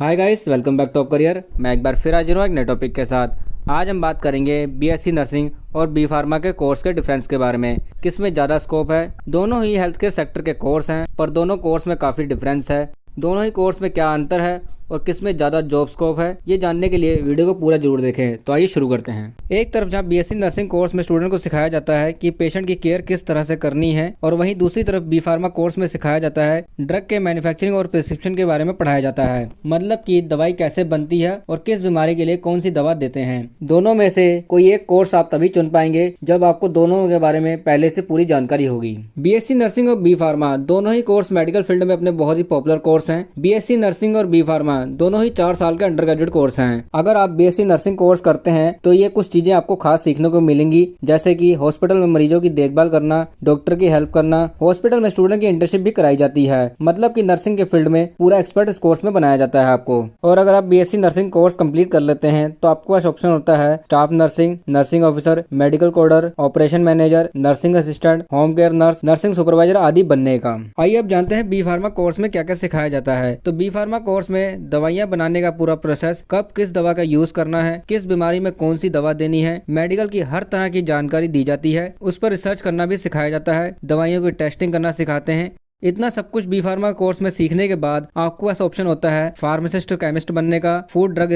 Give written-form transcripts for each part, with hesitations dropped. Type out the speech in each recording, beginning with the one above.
Hi guys, welcome back to Top Career. मैं एक बार फिर हाजिर हूँ एक नए टॉपिक के साथ। आज हम बात करेंगे बीएससी नर्सिंग और बी फार्मा के कोर्स के डिफरेंस के बारे में। किस में ज़्यादा स्कोप है। दोनों ही हेल्थ केयर सेक्टर के कोर्स हैं, पर दोनों कोर्स में काफ़ी डिफरेंस है। दोनों ही कोर्स में क्या अंतर है और किस में ज़्यादा जॉब स्कोप है, ये जानने के लिए वीडियो को पूरा जरूर देखें। तो आइए शुरू करते हैं। एक तरफ जहाँ बीएससी नर्सिंग कोर्स में स्टूडेंट को सिखाया जाता है कि पेशेंट की केयर किस तरह से करनी है, और वहीं दूसरी तरफ बी फार्मा कोर्स में सिखाया जाता है ड्रग के मैन्युफैक्चरिंग और प्रिस्क्रिप्शन के बारे में पढ़ाया जाता है। मतलब कि दवाई कैसे बनती है और किस बीमारी के लिए कौन सी दवा देते हैं। दोनों में से कोई एक कोर्स आप तभी चुन पाएंगे जब आपको दोनों के बारे में पहले से पूरी जानकारी होगी। बीएससी नर्सिंग और बी फार्मा दोनों ही कोर्स मेडिकल फील्ड में अपने बहुत ही पॉपुलर कोर्स हैं। बीएससी नर्सिंग और बी फार्मा दोनों ही 4 साल के अंडर ग्रेजुएट कोर्स हैं। अगर आप बीएससी नर्सिंग कोर्स करते हैं तो ये कुछ चीजें आपको खास सीखने को मिलेंगी, जैसे कि हॉस्पिटल में मरीजों की देखभाल करना, डॉक्टर की हेल्प करना। हॉस्पिटल में स्टूडेंट की इंटर्नशिप भी कराई जाती है। मतलब कि नर्सिंग के फील्ड में पूरा एक्सपर्ट इस कोर्स में बनाया जाता है आपको। और अगर आप बीएससी नर्सिंग कोर्स कंप्लीट कर लेते हैं तो आपके पास ऑप्शन होता है staff nursing, nursing officer, medical coder, operation manager, nursing assistant, home care nurse, nursing supervisor आदि बनने का। आइए अब जानते हैं बी फार्मा कोर्स में क्या क्या सिखाया जाता है। तो बी फार्मा कोर्स में दवाइयां बनाने का पूरा प्रोसेस, कब किस दवा का यूज करना है, किस बीमारी में कौन सी दवा देनी है, मेडिकल की हर तरह की जानकारी दी जाती है। उस पर रिसर्च करना भी सिखाया जाता है, दवाइयों की टेस्टिंग करना सिखाते हैं। इतना सब कुछ बी फार्मा कोर्स में सीखने के बाद आपको पास ऑप्शन होता है फार्मासिस्ट, केमिस्ट बनने का, food drug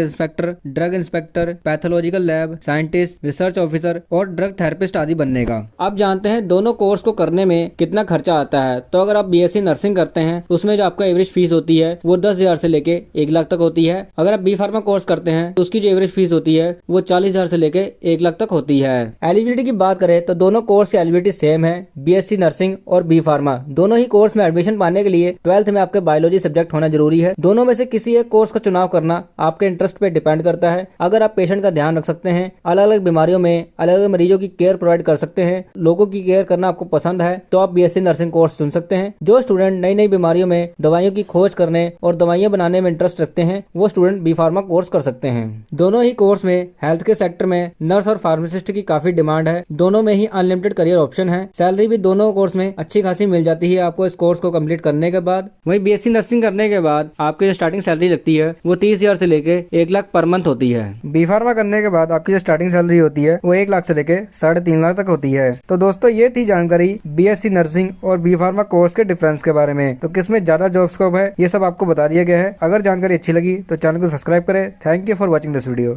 inspector, pathological lab scientist, research officer और ड्रग थेरेपिस्ट आदि बनने का। अब जानते हैं दोनों कोर्स को करने में कितना खर्चा आता है। तो अगर आप बीएससी नर्सिंग करते हैं तो उसमें जो आपका एवरेज फीस होती है वो 10,000 से लेके 1 लाख तक होती है। अगर आप बी फार्मा कोर्स करते हैं तो उसकी जो एवरेज फीस होती है वो 40,000 से लेके 1 लाख तक होती है। एलिजिबिलिटी की बात करें तो दोनों कोर्स की एलिजिबिलिटी सेम है। बीएससी नर्सिंग और बी फार्मा दोनों ही कोर्स में एडमिशन पाने के लिए 12th में आपके बायोलॉजी सब्जेक्ट होना जरूरी है। दोनों में से किसी एक कोर्स का चुनाव करना आपके इंटरेस्ट पे डिपेंड करता है। अगर आप पेशेंट का ध्यान रख सकते हैं, अलग अलग बीमारियों में अलग अलग मरीजों की केयर प्रोवाइड कर सकते हैं, लोगों की केयर करना आपको पसंद है, तो आप बीएससी नर्सिंग कोर्स चुन सकते हैं। जो स्टूडेंट नई नई बीमारियों में दवाइयों की खोज करने और दवाइयां बनाने में इंटरेस्ट रखते हैं वो स्टूडेंट बी फार्मा कोर्स कर सकते हैं। दोनों ही कोर्स में हेल्थ केयर सेक्टर में नर्स और फार्मासिस्ट की काफी डिमांड है। दोनों में ही अनलिमिटेड करियर ऑप्शन है। सैलरी भी दोनों कोर्स में अच्छी खासी मिल जाती है आपको इस कोर्स को कम्प्लीट करने के बाद। वहीं बीएससी नर्सिंग करने के बाद आपकी जो स्टार्टिंग सैलरी लगती है वो 30,000 से लेके 1 लाख पर मंथ होती है। बी फार्मा करने के बाद आपकी जो स्टार्टिंग सैलरी होती है वो 1 लाख से लेके 3.5 लाख तक होती है। तो दोस्तों ये थी जानकारी बीएससी नर्सिंग और बी फार्मा कोर्स के डिफरेंस के बारे में। तो किसमें ज्यादा जॉब स्कोप है ये सब आपको बता दिया गया है। अगर जानकारी अच्छी लगी तो चैनल को सब्सक्राइब करें। Thank you for watching this video.